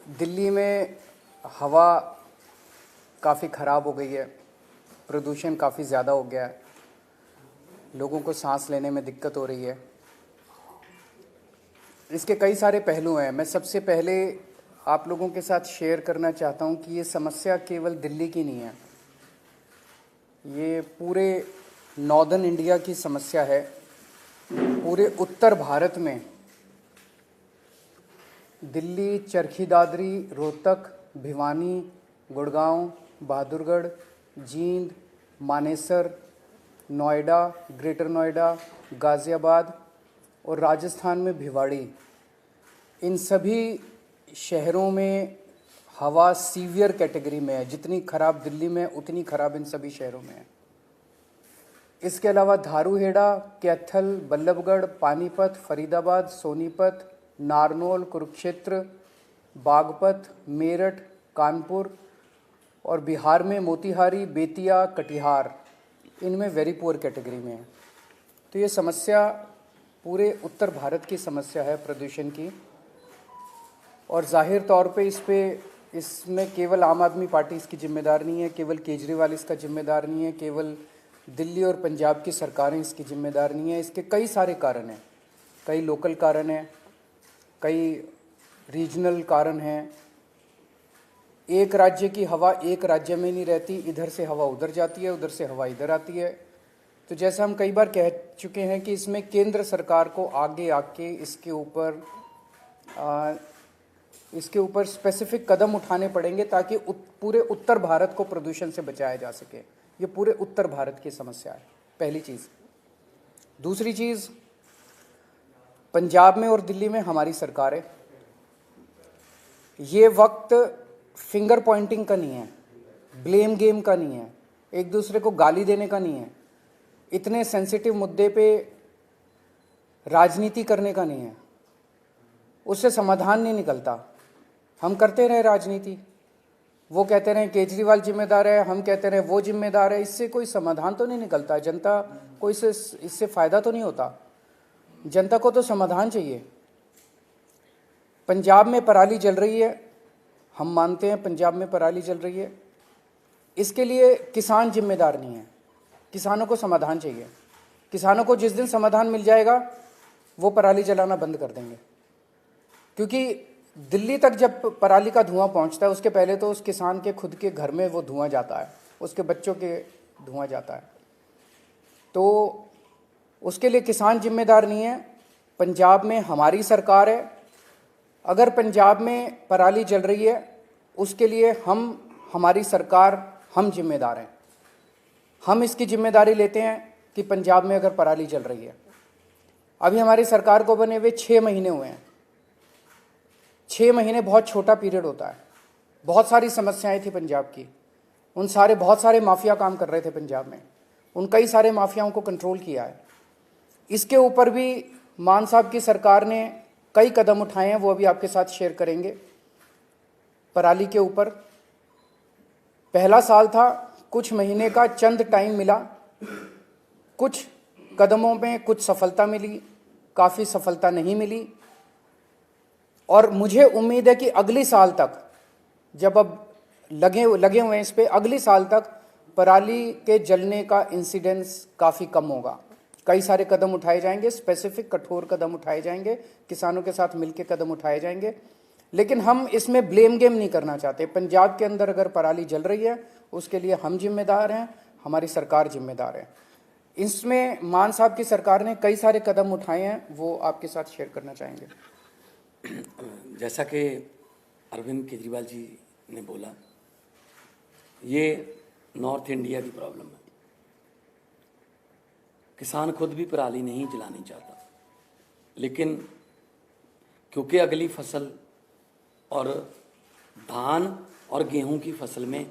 दिल्ली में हवा काफ़ी ख़राब हो गई है, प्रदूषण काफ़ी ज़्यादा हो गया है, लोगों को सांस लेने में दिक्कत हो रही है। इसके कई सारे पहलू हैं। मैं सबसे पहले आप लोगों के साथ शेयर करना चाहता हूं कि ये समस्या केवल दिल्ली की नहीं है, ये पूरे नॉर्दर्न इंडिया की समस्या है। पूरे उत्तर भारत में दिल्ली, चरखी दादरी, रोहतक, भिवानी, गुड़गांव, बहादुरगढ़, जींद, मानेसर, नोएडा, ग्रेटर नोएडा, गाज़ियाबाद और राजस्थान में भिवाड़ी, इन सभी शहरों में हवा सीवियर कैटेगरी में है। जितनी खराब दिल्ली में उतनी खराब इन सभी शहरों में है। इसके अलावा धारूहेड़ा, कैथल, बल्लभगढ़, पानीपत, फरीदाबाद, सोनीपत, नारनौल, कुरुक्षेत्र, बागपत, मेरठ, कानपुर और बिहार में मोतिहारी, बेतिया, कटिहार, इनमें वेरी पुअर कैटेगरी में है। तो ये समस्या पूरे उत्तर भारत की समस्या है प्रदूषण की, और जाहिर तौर पे इसमें केवल आम आदमी पार्टी इसकी जिम्मेदार नहीं है, केवल केजरीवाल इसका जिम्मेदार नहीं है, केवल दिल्ली और पंजाब की सरकारें इसकी जिम्मेदार नहीं है। इसके कई सारे कारण हैं, कई लोकल कारण हैं, कई रीजनल कारण हैं। एक राज्य की हवा एक राज्य में नहीं रहती, इधर से हवा उधर जाती है, उधर से हवा इधर आती है। तो जैसा हम कई बार कह चुके हैं कि इसमें केंद्र सरकार को आगे आके इसके ऊपर स्पेसिफिक कदम उठाने पड़ेंगे ताकि पूरे उत्तर भारत को प्रदूषण से बचाया जा सके। ये पूरे उत्तर भारत की समस्या है, पहली चीज़। दूसरी चीज़, पंजाब में और दिल्ली में हमारी सरकार है। ये वक्त फिंगर पॉइंटिंग का नहीं है, ब्लेम गेम का नहीं है, एक दूसरे को गाली देने का नहीं है, इतने सेंसिटिव मुद्दे पे राजनीति करने का नहीं है। उससे समाधान नहीं निकलता। हम करते रहे राजनीति, वो कहते रहे केजरीवाल जिम्मेदार है, हम कहते रहे वो जिम्मेदार है, इससे कोई समाधान तो नहीं निकलता। जनता को इससे फ़ायदा तो नहीं होता। जनता को तो समाधान चाहिए। पंजाब में पराली जल रही है, हम मानते हैं पंजाब में पराली जल रही है, इसके लिए किसान जिम्मेदार नहीं है, किसानों को समाधान चाहिए। किसानों को जिस दिन समाधान मिल जाएगा वो पराली जलाना बंद कर देंगे, क्योंकि दिल्ली तक जब पराली का धुआं पहुंचता है उसके पहले तो उस किसान के खुद के घर में वो धुआं जाता है, उसके बच्चों के धुआं जाता है। तो उसके लिए किसान जिम्मेदार नहीं है। पंजाब में हमारी सरकार है। अगर पंजाब में पराली जल रही है उसके लिए हमारी सरकार, हम जिम्मेदार हैं। हम इसकी जिम्मेदारी लेते हैं कि पंजाब में अगर पराली जल रही है, अभी हमारी सरकार को बने हुए 6 महीने हुए हैं। 6 महीने बहुत छोटा पीरियड होता है। बहुत सारी समस्याएं थी पंजाब की, बहुत सारे माफिया काम कर रहे थे पंजाब में, उन कई सारे माफियाओं को कंट्रोल किया है। इसके ऊपर भी मान साहब की सरकार ने कई कदम उठाए हैं, वो अभी आपके साथ शेयर करेंगे। पराली के ऊपर पहला साल था, कुछ महीने का चंद टाइम मिला, कुछ कदमों में कुछ सफलता मिली, काफ़ी सफलता नहीं मिली। और मुझे उम्मीद है कि अगली साल तक, जब अब लगे हुए हैं इस पे, अगली साल तक पराली के जलने का इंसिडेंस काफ़ी कम होगा। कई सारे कदम उठाए जाएंगे, स्पेसिफिक कठोर कदम उठाए जाएंगे, किसानों के साथ मिलकर कदम उठाए जाएंगे। लेकिन हम इसमें ब्लेम गेम नहीं करना चाहते। पंजाब के अंदर अगर पराली जल रही है उसके लिए हम जिम्मेदार हैं, हमारी सरकार जिम्मेदार है। इसमें मान साहब की सरकार ने कई सारे कदम उठाए हैं, वो आपके साथ शेयर करना चाहेंगे। जैसा कि अरविंद केजरीवाल जी ने बोला, ये नॉर्थ इंडिया की प्रॉब्लम है। किसान खुद भी पराली नहीं जलानी चाहता, लेकिन क्योंकि अगली फसल और धान और गेहूं की फसल में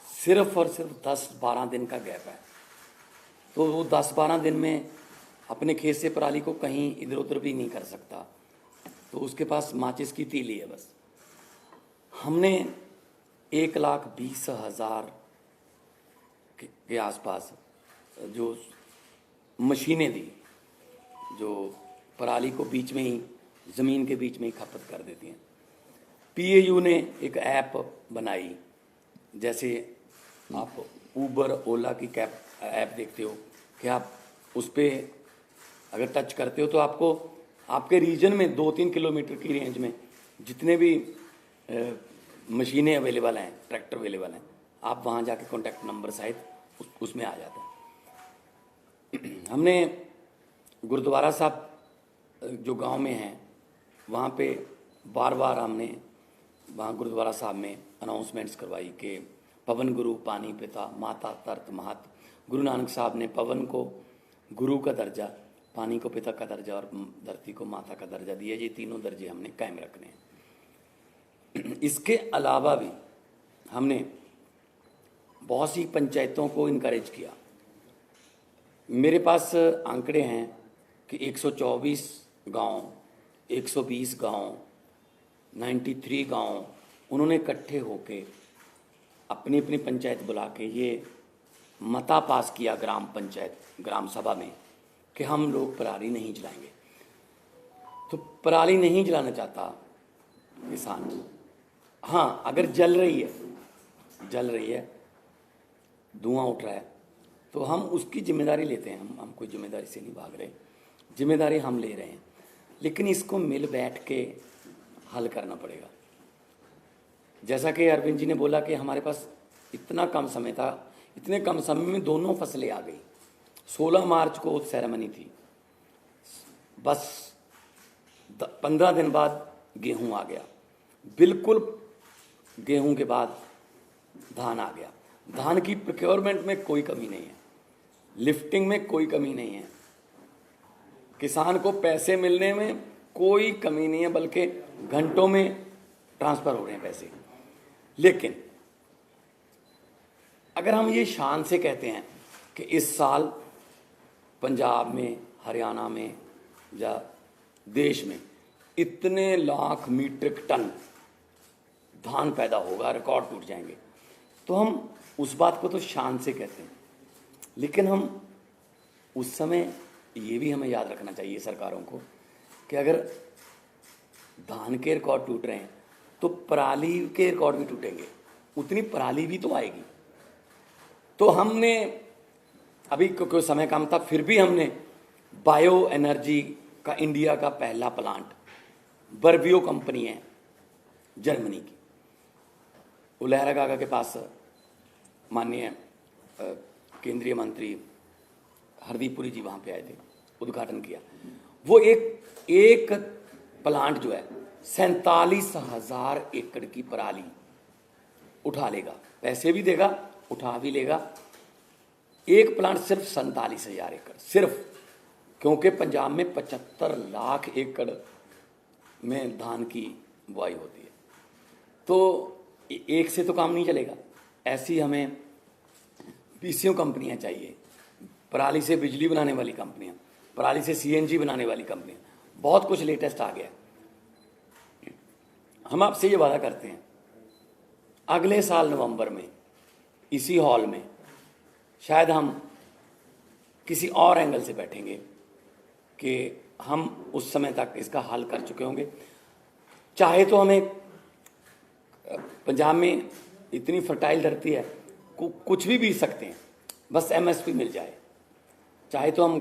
सिर्फ और सिर्फ 10-12 दिन का गैप है, तो वो 10-12 दिन में अपने खेत से पराली को कहीं इधर उधर भी नहीं कर सकता, तो उसके पास माचिस की तीली है बस। हमने 1,20,000 के आसपास जो मशीनें दी, जो पराली को बीच में ही, ज़मीन के बीच में ही खपत कर देती हैं। पीएयू ने एक ऐप बनाई, जैसे आप ऊबर ओला की कैब ऐप देखते हो कि आप उस पर अगर टच करते हो तो आपको आपके रीजन में 2-3 किलोमीटर की रेंज में जितने भी मशीनें अवेलेबल हैं, ट्रैक्टर अवेलेबल हैं, आप वहाँ जाके कॉन्टैक्ट नंबर सहित उसमें आ जाते हैं। हमने गुरुद्वारा साहब जो गांव में हैं वहाँ पे बार बार हमने वहाँ गुरुद्वारा साहब में अनाउंसमेंट्स करवाई कि पवन गुरु पानी पिता माता तरत महत। गुरु नानक साहब ने पवन को गुरु का दर्जा, पानी को पिता का दर्जा और धरती को माता का दर्जा दिया। ये तीनों दर्जे हमने कायम रखने हैं। इसके अलावा भी हमने बहुत सी पंचायतों को इनकरेज किया। मेरे पास आंकड़े हैं कि 124 गांव, 120 गांव, 93 गांव उन्होंने इकट्ठे होके अपनी अपनी पंचायत बुला के ये मता पास किया ग्राम पंचायत ग्राम सभा में कि हम लोग पराली नहीं जलाएंगे। तो पराली नहीं जलाना चाहता किसान, हाँ अगर जल रही है, धुआं उठ रहा है, तो हम उसकी जिम्मेदारी लेते हैं। हम कोई जिम्मेदारी से नहीं भाग रहे, जिम्मेदारी हम ले रहे हैं, लेकिन इसको मिल बैठ के हल करना पड़ेगा। जैसा कि अरविंद जी ने बोला कि हमारे पास इतना कम समय था, इतने कम समय में दोनों फसलें आ गई। 16 मार्च को सेरेमनी थी, बस 15 दिन बाद गेहूं आ गया, बिल्कुल गेहूं के बाद धान आ गया। धान की प्रोक्योरमेंट में कोई कमी नहीं है, लिफ्टिंग में कोई कमी नहीं है, किसान को पैसे मिलने में कोई कमी नहीं है, बल्कि घंटों में ट्रांसफ़र हो रहे हैं पैसे। लेकिन अगर हम ये शान से कहते हैं कि इस साल पंजाब में, हरियाणा में या देश में इतने लाख मीट्रिक टन धान पैदा होगा, रिकॉर्ड टूट जाएंगे, तो हम उस बात को तो शान से कहते हैं। लेकिन हम उस समय ये भी हमें याद रखना चाहिए सरकारों को कि अगर धान के रिकॉर्ड टूट रहे हैं तो पराली के रिकॉर्ड भी टूटेंगे, उतनी पराली भी तो आएगी। तो हमने अभी क्योंकि समय कम था, फिर भी हमने बायो एनर्जी का इंडिया का पहला प्लांट, बर्बियो कंपनी है जर्मनी की, उलहरा काका के पास माननीय केंद्रीय मंत्री हरदीप पुरी जी वहाँ पे आए थे, उद्घाटन किया। वो एक प्लांट जो है 47,000 एकड़ की पराली उठा लेगा, पैसे भी देगा, उठा भी लेगा। एक प्लांट सिर्फ 47,000 एकड़, सिर्फ, क्योंकि पंजाब में 75 लाख एकड़ में धान की बुआई होती है। तो एक से तो काम नहीं चलेगा, ऐसी हमें पीसीओ कंपनियां चाहिए, पराली से बिजली बनाने वाली कंपनियां, पराली से सीएनजी बनाने वाली कंपनियां, बहुत कुछ लेटेस्ट आ गया। हम आपसे ये वादा करते हैं अगले साल नवंबर में इसी हॉल में शायद हम किसी और एंगल से बैठेंगे कि हम उस समय तक इसका हल कर चुके होंगे। चाहे तो हमें, पंजाब में इतनी फर्टाइल धरती है, कुछ भी बीज सकते हैं, बस एमएसपी मिल जाए। चाहे तो हम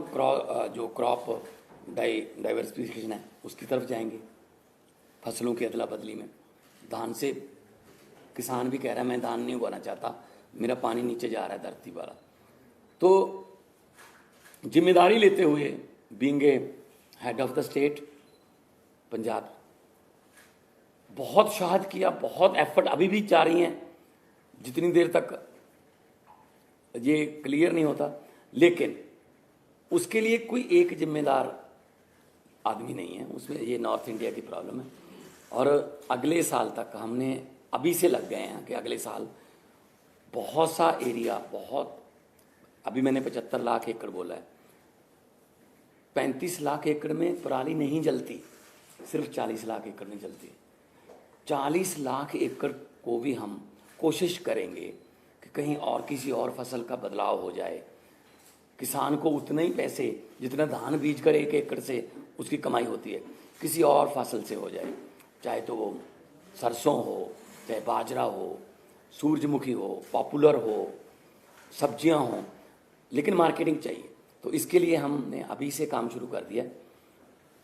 जो क्रॉप डाइवर्सिफिकेशन है उसकी तरफ जाएंगे, फसलों की अदला बदली में। धान से किसान भी कह रहा है मैं धान नहीं उगाना चाहता, मेरा पानी नीचे जा रहा है धरती वाला। तो जिम्मेदारी लेते हुए, being a head of the state Punjab, बहुत शहाद किया, बहुत एफर्ट अभी भी जा रही हैं, जितनी देर तक ये क्लियर नहीं होता। लेकिन उसके लिए कोई एक जिम्मेदार आदमी नहीं है, उसमें ये नॉर्थ इंडिया की प्रॉब्लम है। और अगले साल तक हमने अभी से लग गए हैं कि अगले साल बहुत सा एरिया, बहुत, अभी मैंने 75 लाख एकड़ बोला है, 35 लाख एकड़ में पराली नहीं जलती, सिर्फ 40 लाख एकड़ में जलती है। 40 लाख एकड़ को भी हम कोशिश करेंगे कि कहीं और किसी और फसल का बदलाव हो जाए, किसान को उतने ही पैसे जितना धान बीज कर 1 एकड़ से उसकी कमाई होती है किसी और फसल से हो जाए, चाहे तो वो सरसों हो, चाहे बाजरा हो, सूरजमुखी हो, पॉपुलर हो, सब्जियां हों, लेकिन मार्केटिंग चाहिए। तो इसके लिए हमने अभी से काम शुरू कर दिया।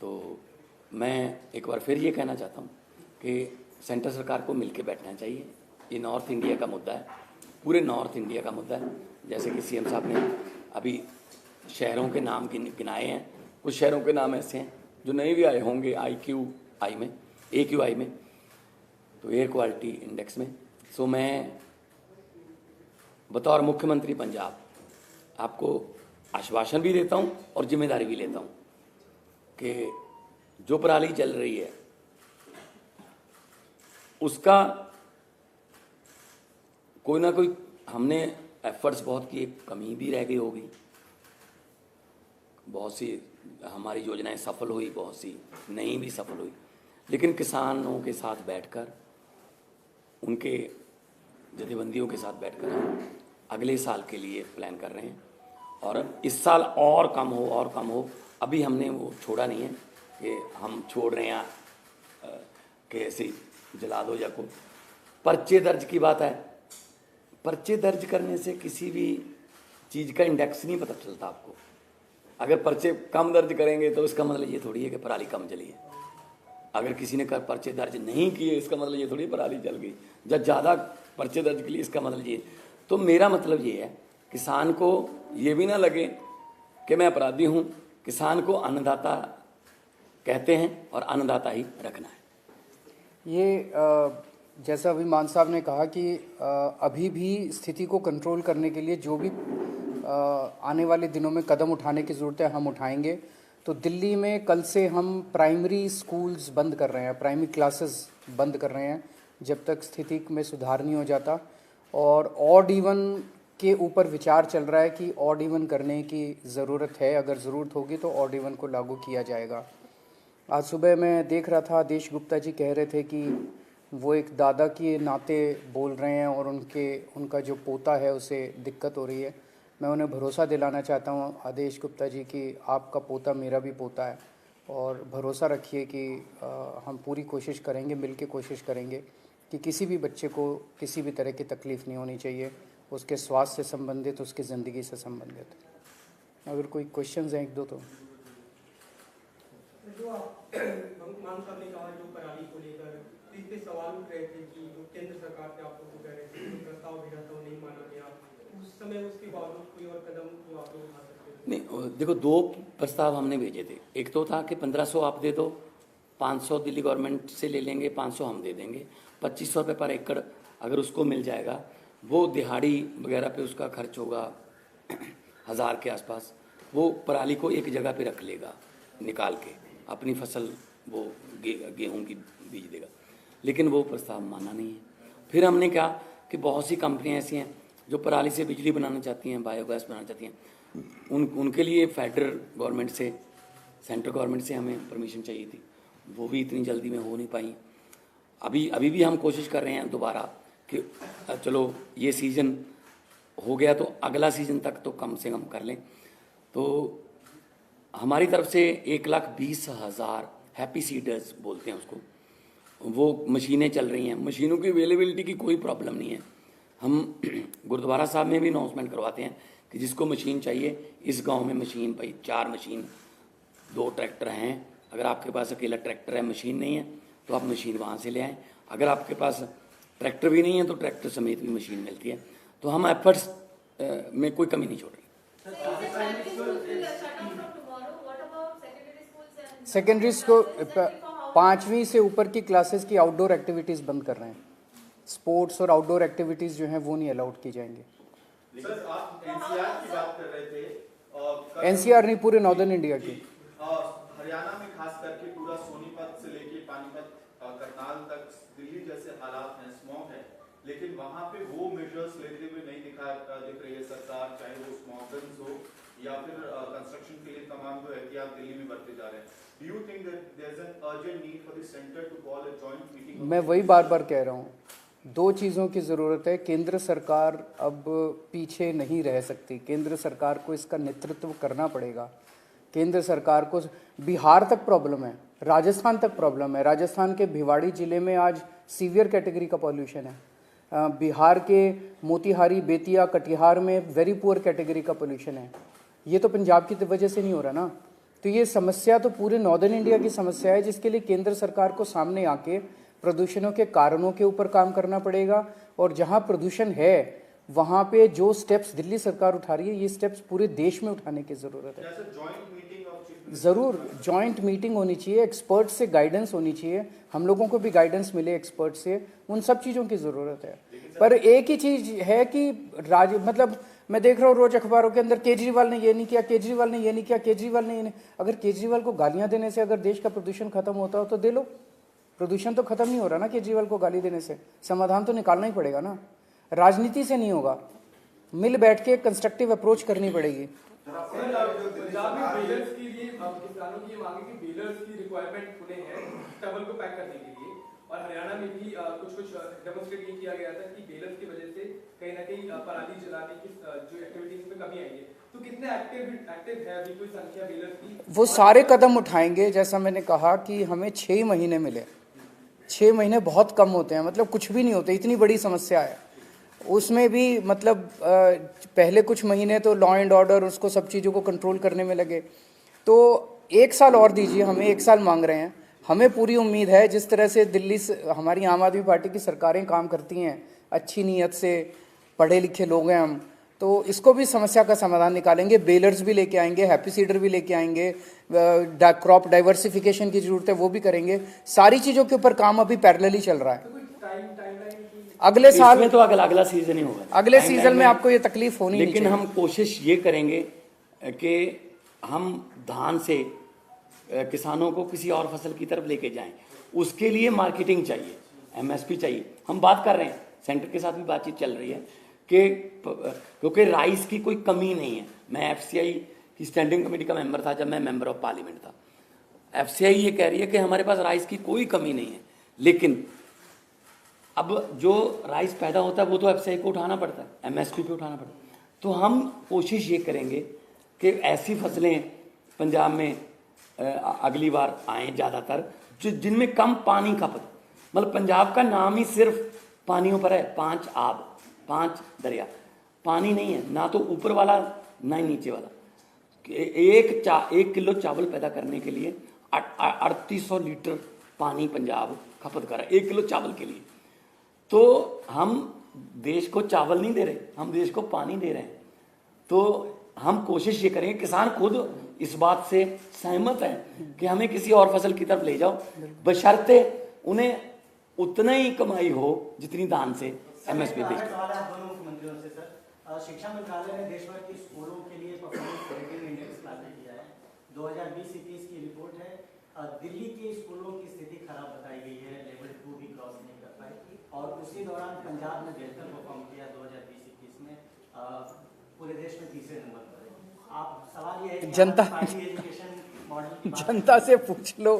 तो मैं एक बार फिर ये कहना चाहता हूँ कि सेंट्रल सरकार को मिलकर बैठना चाहिए। ये नॉर्थ इंडिया का मुद्दा है, पूरे नॉर्थ इंडिया का मुद्दा है। जैसे कि सीएम साहब ने अभी शहरों के नाम गिनाए हैं, कुछ शहरों के नाम ऐसे हैं जो नहीं भी आए होंगे AQI में, तो एयर क्वालिटी इंडेक्स में। सो मैं बतौर मुख्यमंत्री पंजाब आपको आश्वासन भी देता हूँ और जिम्मेदारी भी लेता हूँ कि जो पराली चल रही है उसका कोई ना कोई हमने एफर्ट्स बहुत किए, कमी भी रह गई होगी, बहुत सी हमारी योजनाएं सफल हुई, बहुत सी नहीं भी सफल हुई, लेकिन किसानों के साथ बैठकर, उनके जथेबंदियों के साथ बैठकर हम अगले साल के लिए प्लान कर रहे हैं। और इस साल और कम हो, अभी हमने वो छोड़ा नहीं है कि हम छोड़ रहे हैं कि ऐसे जला दो या को। पर्चे दर्ज की बात है, पर्चे दर्ज करने से किसी भी चीज़ का इंडेक्स नहीं पता चलता आपको। अगर पर्चे कम दर्ज करेंगे तो इसका मतलब ये थोड़ी है कि पराली कम जली है। अगर किसी ने पर्चे दर्ज नहीं किए इसका मतलब ये थोड़ी पराली जल गई। जब ज़्यादा पर्चे दर्ज के लिए इसका मतलब ये। तो मेरा मतलब ये है, किसान को ये भी ना लगे कि मैं अपराधी हूँ। किसान को अन्नदाता कहते हैं और अन्नदाता ही रखना है। ये जैसा अभी मान साहब ने कहा कि अभी भी स्थिति को कंट्रोल करने के लिए जो भी आने वाले दिनों में कदम उठाने की ज़रूरत है हम उठाएंगे। तो दिल्ली में कल से हम प्राइमरी स्कूल्स बंद कर रहे हैं, प्राइमरी क्लासेस बंद कर रहे हैं जब तक स्थिति में सुधार नहीं हो जाता। और ऑड इवन के ऊपर विचार चल रहा है कि ऑड इवन करने की ज़रूरत है, अगर ज़रूरत होगी तो ऑड इवन को लागू किया जाएगा। आज सुबह मैं देख रहा था, आदेश गुप्ता जी कह रहे थे कि वो एक दादा के नाते बोल रहे हैं और उनका जो पोता है उसे दिक्कत हो रही है। मैं उन्हें भरोसा दिलाना चाहता हूँ आदेश गुप्ता जी कि आपका पोता मेरा भी पोता है, और भरोसा रखिए कि हम पूरी कोशिश करेंगे, मिलके कोशिश करेंगे कि किसी भी बच्चे को किसी भी तरह की तकलीफ़ नहीं होनी चाहिए, उसके स्वास्थ्य से संबंधित, उसकी ज़िंदगी से संबंधित। अगर कोई क्वेश्चंस हैं एक दो तो। जो आप मान साहब ने कहा जो पराली को लेकर इस पे सवाल उठ रहे थे कि जो केंद्र सरकार से आप लोगों को कह रहे थे जो प्रस्ताव भेजा था वो नहीं माना गया, उस समय उसके बावजूद कोई और कदम जो आप लोग उठा सकते थे? नहीं, देखो, दो प्रस्ताव हमने भेजे थे। एक तो था कि 1500 आप दे दो, 500 दिल्ली गवर्नमेंट से ले लेंगे, 500 हम दे देंगे, 2500 रुपये पर एकड़ अगर उसको मिल जाएगा, वो दिहाड़ी वगैरह पे उसका खर्च होगा 1000 के आसपास, वो पराली को एक जगह पे रख लेगा, निकाल के अपनी फसल वो गेहूं की बीज देगा। लेकिन वो प्रस्ताव माना नहीं है। फिर हमने कहा कि बहुत सी कंपनियां ऐसी हैं जो पराली से बिजली बनाना चाहती हैं, बायोगैस बनाना चाहती हैं, उनके लिए फेडरल गवर्नमेंट से, सेंट्रल गवर्नमेंट से हमें परमिशन चाहिए थी, वो भी इतनी जल्दी में हो नहीं पाई। अभी भी हम कोशिश कर रहे हैं दोबारा कि चलो ये सीज़न हो गया तो अगला सीज़न तक तो कम से कम कर लें। तो हमारी तरफ से 1,20,000 हैप्पी सीडर्स बोलते हैं उसको, वो मशीनें चल रही हैं। मशीनों की अवेलेबिलिटी की कोई प्रॉब्लम नहीं है। हम गुरुद्वारा साहब में भी अनाउंसमेंट करवाते हैं कि जिसको मशीन चाहिए, इस गांव में मशीन, भाई 4 मशीन, 2 ट्रैक्टर हैं, अगर आपके पास अकेला ट्रैक्टर है, मशीन नहीं है, तो आप मशीन वहाँ से ले आएँ। अगर आपके पास ट्रैक्टर भी नहीं है तो ट्रैक्टर समेत भी मशीन मिलती है। तो हम एफर्ट्स में कोई कमी नहीं छोड़ रही। सेकेंडरी स्कूल 5वीं से ऊपर की क्लासेस की आउटडोर एक्टिविटीज़ बंद कर रहे हैं। स्पोर्ट्स और आउटडोर एक्टिविटीज़ जो हैं वो नहीं अलाउड की जाएंगी। सर, आप एनसीआर की बात कर रहे थे। एनसीआर नहीं, पूरे नॉर्दर्न इंडिया की। हरियाणा में खास करके पूरा सोनीपत से लेके पानीपत, करनाल तक दिल्ली जैसे हालात हैं, स्मॉग है, लेकिन वहां पे वो मेजर्स लेते हुए नहीं दिख रही है सरकार, चाहे वो स्मॉग गन्स हो या फिर कंस्ट्रक्शन के लिए तमाम जो एहतियात दिल्ली में बरते जा रहे हैं। Do you think that there is an urgent need for the centre to call a joint meeting? मैं वही बार बार कह रहा हूँ, 2 चीज़ों की ज़रूरत है। केंद्र सरकार अब पीछे नहीं रह सकती, केंद्र सरकार को इसका नेतृत्व करना पड़ेगा। केंद्र सरकार को बिहार तक प्रॉब्लम है, राजस्थान तक प्रॉब्लम है। राजस्थान के भिवाड़ी ज़िले में आज सीवियर कैटेगरी का पॉल्यूशन है। बिहार के मोतिहारी, बेतिया, कटिहार में वेरी पुअर कैटेगरी का पोल्यूशन है। ये तो पंजाब की वजह से नहीं हो रहा ना। तो ये समस्या तो पूरे नॉर्दर्न इंडिया की समस्या है, जिसके लिए केंद्र सरकार को सामने आके प्रदूषणों के कारणों के ऊपर काम करना पड़ेगा। और जहाँ प्रदूषण है वहाँ पे जो स्टेप्स दिल्ली सरकार उठा रही है, ये स्टेप्स पूरे देश में उठाने की ज़रूरत है। ज़रूर जॉइंट मीटिंग होनी चाहिए, एक्सपर्ट से गाइडेंस होनी चाहिए, हम लोगों को भी गाइडेंस मिले एक्सपर्ट से, उन सब चीज़ों की ज़रूरत है। पर एक ही चीज़ है कि मतलब मैं देख रहा हूँ रोज अखबारों के अंदर केजरीवाल ने ये नहीं किया, केजरीवाल ने ये नहीं किया, केजरीवाल ने ये नहीं। अगर केजरीवाल को गालियाँ देने से अगर देश का प्रदूषण खत्म होता हो तो दे लो। प्रदूषण तो खत्म नहीं हो रहा ना केजरीवाल को गाली देने से, समाधान तो निकालना ही पड़ेगा ना। राजनीति से नहीं होगा, मिल बैठ के कंस्ट्रक्टिव अप्रोच करनी पड़ेगी। पंजाब में बेलर्स के लिए किसानों की मांग है कि बेलर्स की रिक्वायरमेंट खुले हैं स्टबल को पैक करने के लिए, और हरियाणा में भी कुछ डेमोन्स्ट्रेट ये किया गया था कि बेलर्स की वजह से कहीं ना कहीं पराली जलाने की जो एक्टिविटीज में कमी आई है। तो कितने एक्टिव है अभी कोई संख्या बेलर्स की? वो सारे कदम उठाएंगे। जैसा मैंने कहा कि हमें 6 महीने मिले, 6 महीने बहुत कम होते हैं, मतलब कुछ भी नहीं होते, इतनी बड़ी समस्या है। उसमें भी मतलब पहले कुछ महीने तो लॉ एंड ऑर्डर उसको सब चीज़ों को कंट्रोल करने में लगे। तो 1 साल और दीजिए, हमें 1 साल मांग रहे हैं। हमें पूरी उम्मीद है जिस तरह से दिल्ली से हमारी आम आदमी पार्टी की सरकारें काम करती हैं, अच्छी नीयत से, पढ़े लिखे लोग हैं हम, तो इसको भी समस्या का समाधान निकालेंगे। बेलर्स भी लेके आएंगे, हैप्पी सीडर भी लेके आएंगे, क्रॉप डाइवर्सिफिकेशन की जरूरत है वो भी करेंगे। सारी चीज़ों के ऊपर काम अभी पैरेलली चल रहा है। अगले साल में तो अगला सीजन ही होगा, अगले सीजन में आपको ये तकलीफ होनी नहीं चाहिए। लेकिन हम कोशिश ये करेंगे कि हम धान से किसानों को किसी और फसल की तरफ लेके जाएं। उसके लिए मार्केटिंग चाहिए, एमएसपी चाहिए। हम बात कर रहे हैं, सेंटर के साथ भी बातचीत चल रही है कि क्योंकि राइस की कोई कमी नहीं है। मैं एफसीआई की स्टैंडिंग कमेटी का मेंबर था जब मैं मेंबर ऑफ पार्लियामेंट था। एफसीआई ये कह रही है कि हमारे पास राइस की कोई कमी नहीं है, लेकिन अब जो राइस पैदा होता है वो तो एफसीआई को उठाना पड़ता है, एमएसपी पे उठाना पड़ता है। तो हम कोशिश ये करेंगे कि ऐसी फसलें पंजाब में अगली बार आएँ ज़्यादातर जिनमें कम पानी खपत। मतलब पंजाब का नाम ही सिर्फ पानियों पर है, 5 आब, 5 दरिया, पानी नहीं है, ना तो ऊपर वाला ना ही नीचे वाला। 1 किलो चावल पैदा करने के लिए 3800 लीटर पानी पंजाब खपत कर रहा है 1 किलो चावल के लिए। तो हम देश को चावल नहीं दे रहे, हम देश को पानी दे रहे हैं। तो हम कोशिश ये करेंगे, किसान खुद इस बात से सहमत है कि हमें किसी और फसल की तरफ ले जाओ, बशर्ते उन्हें उतना ही कमाई हो जितनी धान से एमएसपी पे। शिक्षा मंत्रालय ने देश भर के स्कूलों के लिए परफॉर्मेंस रेटिंग इंडेक्स लागू किया है। 2020-21 की रिपोर्ट है। दिल्ली के स्कूलों की स्थिति खराब बताई गई है, लेवल 2 भी क्रॉस नहीं कर पाई, और उसी दौरान पंजाब ने बेहतर परफॉर्म किया 2020-21 में, पूरे देश में 3रे नंबर पर है। आप सवाल ये है कि एजुकेशन मॉडल जनता से पूछ लो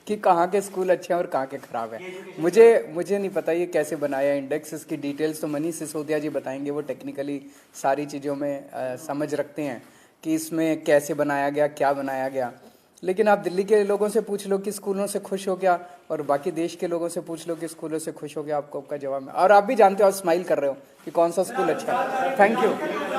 कि कहाँ के स्कूल अच्छे हैं और कहाँ के खराब हैं। मुझे नहीं पता ये कैसे बनाया इंडेक्स, इसकी डिटेल्स तो मनीष सिसोदिया जी बताएंगे। वो टेक्निकली सारी चीज़ों में समझ रखते हैं कि इसमें कैसे बनाया गया, क्या बनाया गया। लेकिन आप दिल्ली के लोगों से पूछ लो कि स्कूलों से खुश हो गया, और बाकी देश के लोगों से पूछ लो कि स्कूलों से खुश हो गया, आपको आपका जवाब है। और आप भी जानते हो, आप स्माइल कर रहे हो कि कौन सा स्कूल अच्छा है। Thank you.